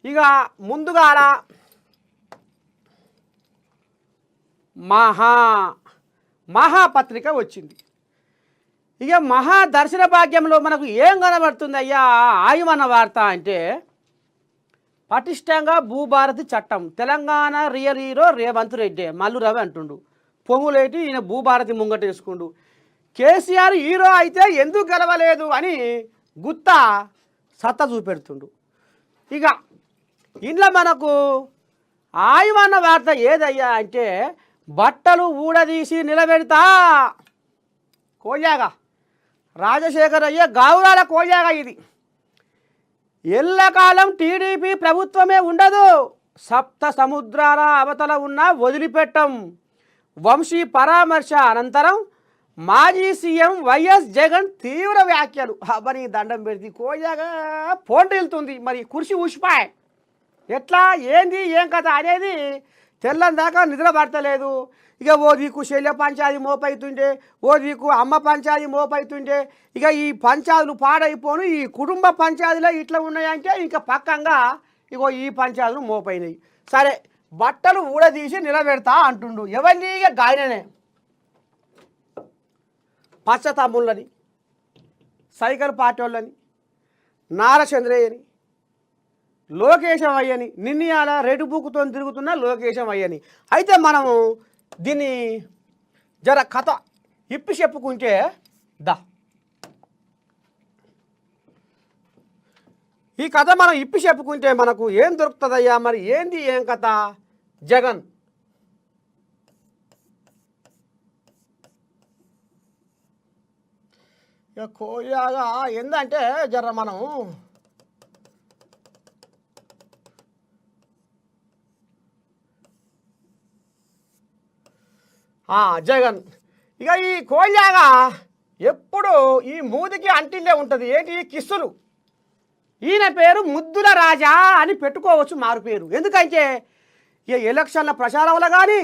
ఇక ముందుగాల మహాపత్రిక వచ్చింది. ఇక మహాదర్శన భాగ్యంలో మనకు ఏం కనబడుతుంది అయ్యా ఆయుమన్న వార్త అంటే, పటిష్టంగా భూభారతి చట్టం, తెలంగాణ రియల్ హీరో రేవంత్ రెడ్డి మల్లు రవి అంటుండు, పొంగులేటి ఈయన భూభారతి ముంగట వేసుకుండు, కేసీఆర్ హీరో అయితే ఎందుకు గెలవలేదు అని గుత్తా సత్తా చూపెడుతుండు. ఇక ఇంట్లో మనకు ఆయుమన్న వార్త ఏదయ్యా అంటే, బట్టలు ఊడదీసి నిలబెడతా కోయాగా రాజశేఖర్ అయ్యే గావురాల కోయాగా ఇది. ఎల్లకాలం టీడీపీ ప్రభుత్వమే ఉండదు, సప్త సముద్రాల అవతల ఉన్న వదిలిపెట్టం. వంశీ పరామర్శ అనంతరం మాజీ సీఎం వైఎస్ జగన్ తీవ్ర వ్యాఖ్యలు. అబ్బని దండం పెడితే కోయాగా పోటీలుతుంది. మరి కుర్చీ ఊసిపాయ్, ఎట్లా ఏంది ఏం కథ అనేది తెల్లని దాకా నిద్ర పడతలేదు. ఇక ఓ దిక్కు శల్య పంచాయతీ మోపైతుండే, ఓ దిక్కు అమ్మ పంచాయతీ మోపైతుండే. ఇక ఈ పంచాయతీలు పాడైపోను, ఈ కుటుంబ పంచాయతీలో ఇట్లా ఉన్నాయంటే ఇంకా పక్కంగా ఇగో ఈ పంచాయతీలు మోపైనాయి. సరే బట్టలు ఊడదీసి నిలబెడతా అంటుండు. ఎవరిని? ఇక గాయననే పచ్చ తమ్ముళ్ళని, సైకిల్ పార్టీ వాళ్ళని, నారచంద్రయ్యని, లోకేశం అయ్యని, నిన్నయాల రెడ్ బుక్తో తిరుగుతున్న లోకేశం అయ్యని. అయితే మనము దీన్ని జర కథ ఇప్పి చెప్పుకుంటే ఈ కథ మనం ఇప్పి చెప్పుకుంటే మనకు ఏం దొరుకుతుందయ్యా? మరి ఏంది ఏం కథ? జగన్ ఇక కోయాగా ఏందంటే జర మనం జగన్ ఇక ఈ కోయాగా ఎప్పుడు ఈ మూదికి అంటిల్లే ఉంటుంది. ఏంటి కిస్సులు. ఈయన పేరు ముద్దుల రాజా అని పెట్టుకోవచ్చు మారు పేరు. ఎందుకంటే ఇక ఎలక్షన్ల ప్రచారంలో కానీ,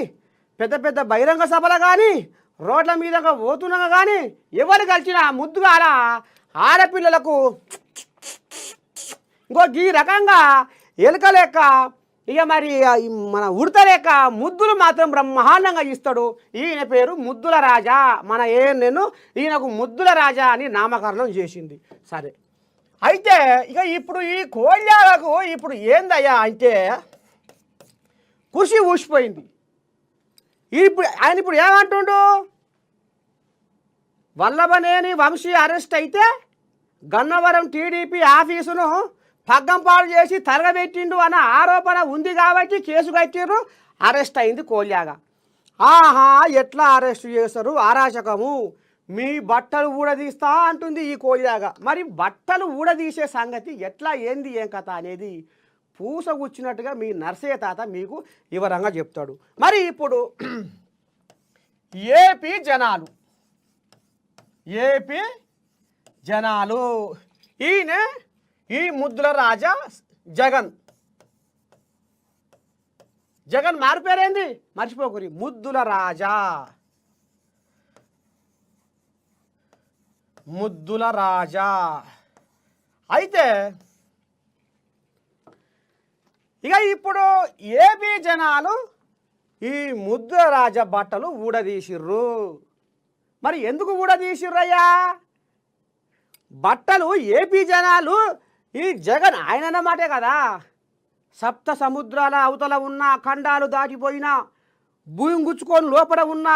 పెద్ద పెద్ద బహిరంగ సభలు కానీ, రోడ్ల మీద పోతున్నాగా కానీ ఎవరు కలిసిన ముద్దుగా ఆడపిల్లలకు ఇంకో ఈ రకంగా ఎలుక లెక్క, ఇక మరి మన ఉడత లెక్క ముద్దులు మాత్రం బ్రహ్మాండంగా ఇస్తాడు. ఈయన పేరు ముద్దుల రాజా. మన నేను ఈయనకు ముద్దుల రాజా అని నామకరణం చేసింది. సరే అయితే ఇక ఇప్పుడు ఈ కోళ్యాలకు ఇప్పుడు ఏందయ్యా అంటే కుర్చీ ఊసిపోయింది. ఆయన ఇప్పుడు ఏమంటుండు? వల్లభనేని వంశీ అరెస్ట్ అయితే గన్నవరం టీడీపీ ఆఫీసును పగ్గంపాడు చేసి తరగబెట్టిండు అన్న ఆరోపణ ఉంది కాబట్టి కేసు కట్టిర్రు, అరెస్ట్ అయింది కోళ్యాగా. ఎట్లా అరెస్ట్ చేస్తారు? అరాచకము, మీ బట్టలు ఊడదీస్తా అంటుంది ఈ కోళ్యాగా. మరి బట్టలు ఊడదీసే సంగతి ఎట్లా, ఏంది ఏం కథ అనేది పూసగుచ్చినట్టుగా మీ నర్సయ్య తాత మీకు వివరంగా చెప్తాడు. మరి ఇప్పుడు ఏపీ జనాలు ఈయన ఈ ముద్దుల రాజా జగన్ మారిపోయారేంది? మర్చిపోకూరి, ముద్దుల రాజా. అయితే ఇక ఇప్పుడు ఏపీ జనాలు ఈ ముద్దుల రాజా బట్టలు ఊడదీసిర్రు. మరి ఎందుకు ఊడదీసిర్రయ్యా బట్టలు? ఏపీ జనాలు ఈ జగన్ ఆయన అన్నమాటే కదా, సప్త సముద్రాల అవతల ఉన్న, ఖండాలు దాటిపోయినా, భూమి గుచ్చుకొని లోపల ఉన్న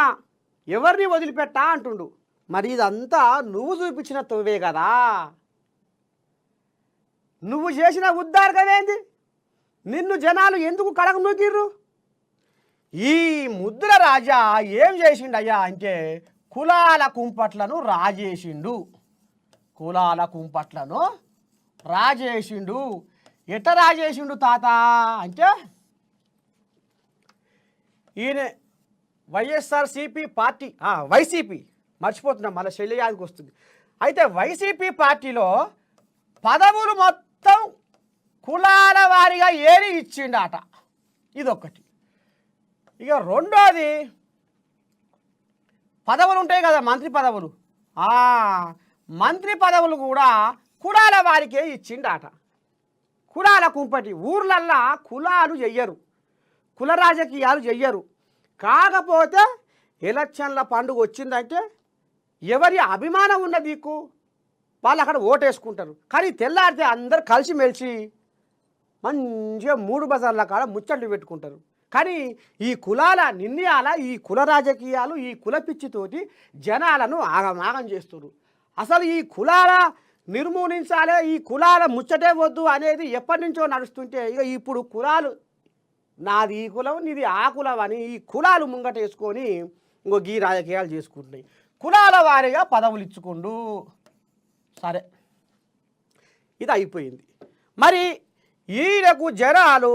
ఎవరిని వదిలిపెట్టా అంటుండు. మరి ఇదంతా నువ్వు చూపించిన తొవ్వే కదా, నువ్వు చేసిన ఉద్ధారకమేంది? నిన్ను జనాలు ఎందుకు కడగ నూకిర్రు? ఈ ముద్దుల రాజా ఏం చేసిండయ్యా అంటే కులాల కుంపట్లను రాజేసిండు. ఎట్ట రాజేసిండు తాత అంటే, ఈయన వైఎస్ఆర్సీపీ పార్టీ, వైసీపీ మర్చిపోతున్నాం, మళ్ళీ శల్యాదికి వస్తుంది. అయితే వైసీపీ పార్టీలో పదవులు మొత్తం కులాల వారిగా ఏరి ఇచ్చిండట. ఇదొక్కటి. ఇక రెండోది, పదవులు ఉంటాయి కదా, మంత్రి పదవులు. మంత్రి పదవులు కూడా కులాల వారికే ఇచ్చిండట. కులాల కుంపటి ఊర్లల్లా కులాలు చెయ్యరు, కుల రాజకీయాలు చెయ్యరు. కాకపోతే ఎలక్షన్ల పండుగ వచ్చిందంటే ఎవరి అభిమానం ఉన్న దిక్కు వాళ్ళు అక్కడ ఓటేసుకుంటారు. కానీ తెల్లారితే అందరు కలిసిమెలిసి మంచిగా 3 బజార్ల కాడ ముచ్చట్లు పెట్టుకుంటారు. కానీ ఈ కులాల నిర్ణయాల ఈ కుల రాజకీయాలు ఈ కుల పిచ్చితోటి జనాలను ఆగమాగం చేస్తున్నారు. అసలు ఈ కులాల నిర్మూలించాలి, ఈ కులాల ముచ్చటే వద్దు అనేది ఎప్పటి నుంచో నడుస్తుంటే ఇక ఇప్పుడు కులాలు నాది ఈ కులం నీది ఆ కులం అని ఈ కులాలు ముంగటేసుకొని ఇంకో గీ రాజకీయాలు చేసుకుంటున్నాయి. కులాల వారీగా పదవులు ఇచ్చుకుంటూ సరే ఇది అయిపోయింది. మరి ఈయనకు జనాలు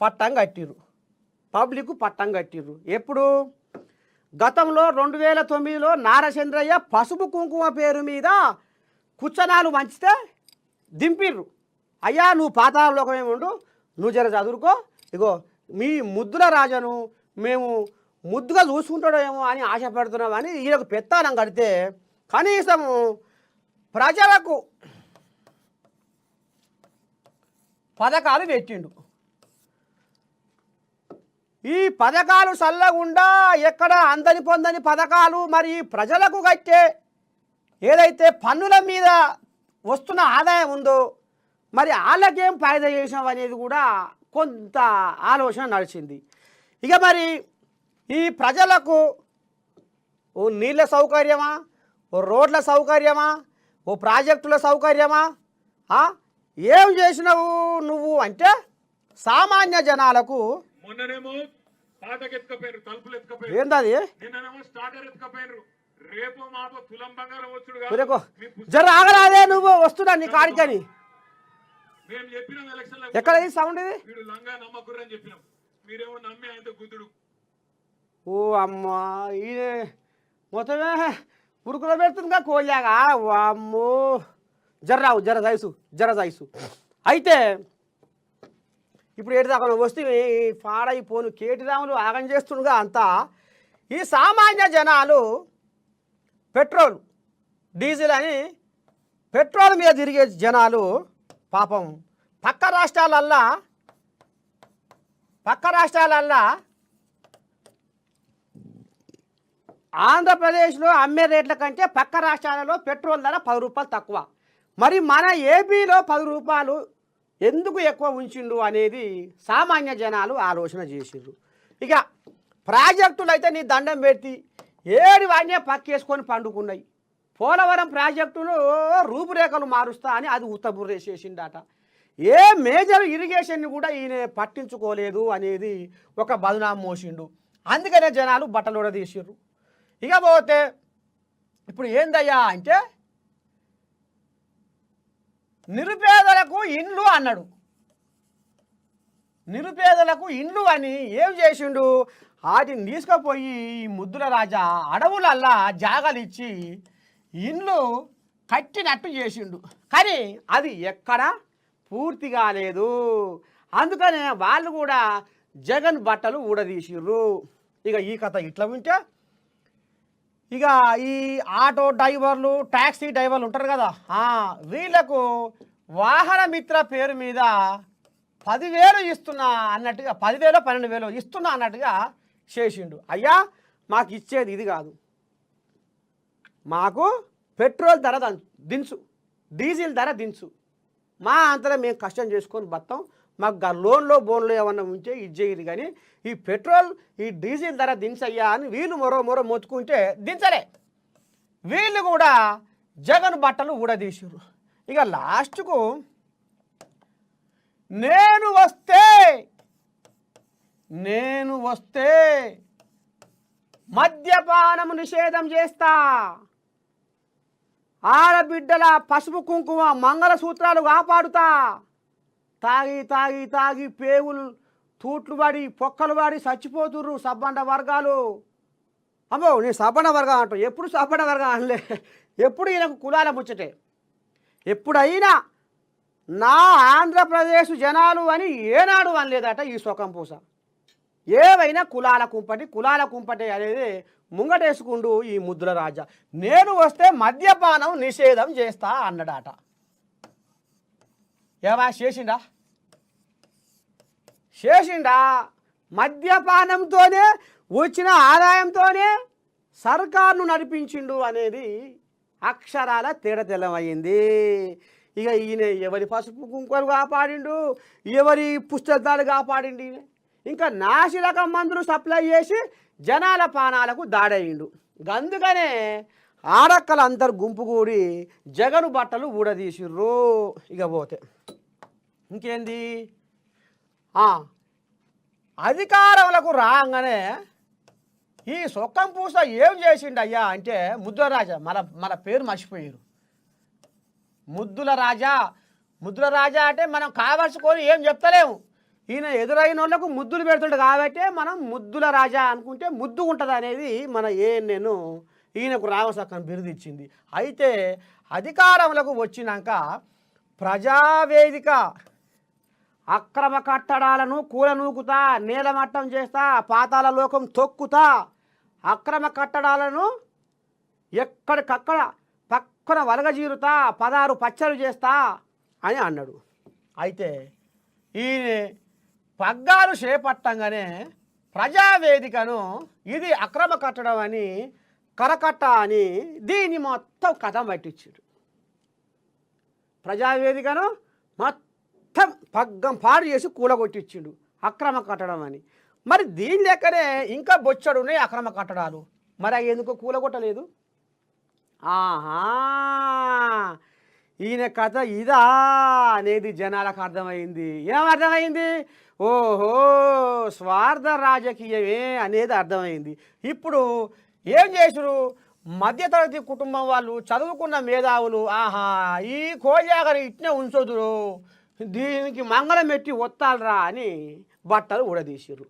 పట్టం కట్టిర్రు, పబ్లిక్ పట్టం కట్టిర్రు. ఎప్పుడు? గతంలో 2009లో నారచంద్రయ్య పసుపు కుంకుమ పేరు మీద కుచ్చనాలు మంచితే దింపిర్రు. అయ్యా నువ్వు పాతాళలోకమే ఉండు, నువ్వు జర చదువుకో, ఇగో మీ ముద్దుల రాజను మేము ముద్దుగా చూసుకుంటాడేమో అని ఆశపడుతున్నామని ఈయనకు పెత్తానం కడితే కనీసం ప్రజలకు పథకాలు పెట్టిండు. ఈ పథకాలు చల్లగుండా ఎక్కడ అందని పొందని పథకాలు మరి ప్రజలకు కట్టే ఏదైతే పన్నుల మీద వస్తున్న ఆదాయం ఉందో మరి వాళ్ళకేం ఫాయిదా చేసాం అనేది కూడా కొంత ఆలోచన నడిచింది. ఇక మరి ఈ ప్రజలకు ఓ నీళ్ళ సౌకర్యమా, ఓ రోడ్ల సౌకర్యమా, ఓ ప్రాజెక్టుల సౌకర్యమా, ఏం చేసినావు నువ్వు అంటే సామాన్య జనాలకు మొన్ననేమో పాతకెత్తుకపోయారు, తలుపులు ఎత్తుకపోయారు, ఏందది నిన్ననేమో స్టార్టర్ ఎత్తుకపోయారు, రేపు మాపో తులం బంగారం వచ్చుడు జర ఆగరాదే నువ్వు వస్తున్నా నీ కాడికని మేము చెప్పినాం ఎలక్షన్ ఎక్కడ ఈ సౌండ్ ఇది వీడు లంగా నమ్మకుర్రని చెప్పినాం, మీరేమో నమ్మి ఆయనతో గుద్దుడు. ఓ అమ్మా ఈయన మొత్తమే ఉరుకులో పెడుతుందిగా కోయాగా అమ్మో జర్రావు జర జైసు అయితే ఇప్పుడు ఏడు దాకా వస్తే పాడైపోను కేటీరాములు ఆగం చేస్తుండగా అంతా ఈ సామాన్య జనాలు పెట్రోల్ డీజిల్ అని పెట్రోల్ మీద తిరిగే జనాలు పాపం పక్క రాష్ట్రాలల్లా ఆంధ్రప్రదేశ్లో అమ్మే రేట్ల కంటే పక్క రాష్ట్రాలలో పెట్రోల్ ధర 10 రూపాయలు తక్కువ. మరి మన ఏపీలో 10 రూపాయలు ఎందుకు ఎక్కువ ఉంచిండు అనేది సామాన్య జనాలు ఆలోచన చేసిర్రు. ఇక ప్రాజెక్టులు అయితే నీ దండం పెట్టి ఏడు వాడినే పక్కేసుకొని పండుకున్నాయి. పోలవరం ప్రాజెక్టును రూపురేఖలు మారుస్తా అని అది ఉత్తబుర్రేసేసిండట. ఏ మేజర్ ఇరిగేషన్ని కూడా ఈయన పట్టించుకోలేదు అనేది ఒక బదనాం మోసిండు. అందుకనే జనాలు బట్టలు తీసిర్రు. ఇక పోతే ఇప్పుడు ఏందయ్యా అంటే నిరుపేదలకు ఇండ్లు అన్నాడు. నిరుపేదలకు ఇండ్లు అని ఏం చేసిండు, వాటిని తీసుకుపోయి ముద్దుల రాజా అడవులల్లా జాగాలు ఇచ్చి ఇండ్లు కట్టినట్టు చేసిండు. కానీ అది ఎక్కడ పూర్తి కాలేదు. అందుకనే వాళ్ళు కూడా జగన్ బట్టలు ఊడదీసిర్రు. ఇక ఈ కథ ఇట్లా ఉంటే ఇక ఈ ఆటో డ్రైవర్లు ట్యాక్సీ డ్రైవర్లు ఉంటారు కదా, వీళ్ళకు వాహన మిత్ర పేరు మీద 10,000 ఇస్తున్నా అన్నట్టుగా 10,000 12,000 ఇస్తున్నా అన్నట్టుగా చేసిండు. అయ్యా మాకు ఇచ్చేది ఇది కాదు, మాకు పెట్రోల్ ధర దించు, డీజిల్ ధర దించు, మా అంతలో మేము కష్టం చేసుకొని బతాం, మాకు లోన్లో బోన్లో ఏమన్నా ఉంటే ఇది చేయదు. కానీ ఈ పెట్రోల్ ఈ డీజిల్ ధర దించయ్యా అని వీళ్ళు మరో మొత్తుకుంటే దించలే. వీళ్ళు కూడా జగన్ బట్టలు ఊడదీసారు. ఇక లాస్ట్కు నేను వస్తే మద్యపానము నిషేధం చేస్తా, ఆడబిడ్డల పసుపు కుంకుమ మంగళసూత్రాలు కాపాడుతా, తాగి తాగి తాగి పేగులు తూట్లు పడి పొక్కలు పడి చచ్చిపోతుర్రు సబ్బండ వర్గాలు. అమ్మో నేను సబ్బండ వర్గం అంటూ ఎప్పుడు సబ్బండ వర్గం అనలే, ఎప్పుడు ఈయనకు కులాల ముచ్చటే. ఎప్పుడైనా నా ఆంధ్రప్రదేశ్ జనాలు అని ఏనాడు అనలేదట ఈ సొకం పూస. ఏవైనా కులాల కుంపటి అనేది ముంగటేసుకుంటూ ఈ ముద్దుల రాజా నేను వస్తే మద్యపానం నిషేధం చేస్తా అన్నాడట. ఏమా చేసిండా మద్యపానంతోనే వచ్చిన ఆదాయంతోనే సర్కారును నడిపించిండు అనేది అక్షరాల తేడతెల్లమైంది. ఇక ఈయన ఎవరి పసుపు కుంకుమలు కాపాడిండు, ఎవరి పుస్తకాలు కాపాడిండు, ఇంకా నాసిరకం మందులు సప్లై చేసి జనాల పానాలకు దాడయిండు. అందుకనే ఆడక్కలందరూ గుంపు కూడి జగను బట్టలు ఊడదీసిర్రు. ఇక పోతే ఇంకేంది, అధికారంలోకి రాగానే ఈ సొక్కం పూస ఏం చేసిండు అయ్యా అంటే ముద్దుల రాజా, మన పేరు మర్చిపోయారు. ముద్దుల రాజా అంటే మనం కావలసుకొని ఏం చెప్తలేము. ఈయన ఎదురైన వాళ్ళకు ముద్దులు పెడుతుండే కాబట్టి మనం ముద్దుల రాజా అనుకుంటే ముద్దు ఉంటుంది అనేది మన నేను ఈయనకు రామసక్కని బిరుదిచ్చింది. అయితే అధికారంలోకి వచ్చినాక ప్రజావేదిక అక్రమ కట్టడాలను కూలనూకుతా, నేలమట్టం చేస్తా, పాతాళ లోకం తొక్కుతా, అక్రమ కట్టడాలను ఎక్కడికక్కడ పక్కన వలగజీరుతా, 16 పచ్చలు చేస్తా అని అన్నాడు. అయితే ఈయన పగ్గాలు చేపట్టంగానే ప్రజావేదికను ఇది అక్రమ కట్టడం అని కరకట్ట అని దీన్ని మొత్తం కథం పట్టించాడు. ప్రజావేదికను మొత్తం పగ్గం పాడు చేసి కూలగొట్టించిండు అక్రమ కట్టడం అని. మరి దీని లెక్కనే ఇంకా బొచ్చడున్నాయి అక్రమ కట్టడాలు, మరి అవి ఎందుకో కూలగొట్టలేదు? ఈయన కథ ఇదా అనేది జనాలకు అర్థమైంది. ఏమర్థమైంది? ఓహో, స్వార్థ రాజకీయమే అనేది అర్థమైంది. ఇప్పుడు ఏం చేసారు, మధ్యతరగతి కుటుంబం వాళ్ళు, చదువుకున్న మేధావులు, ఈ కోజాగరి ఇట్నే ఉంచొద్దురు, దీనికి మంగళం పెట్టి ఒత్తాలరా అని బట్టలు ఊడదీసారు.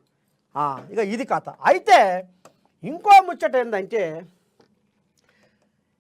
ఇక ఇది కథ. అయితే ఇంకో ముచ్చట ఏంటంటే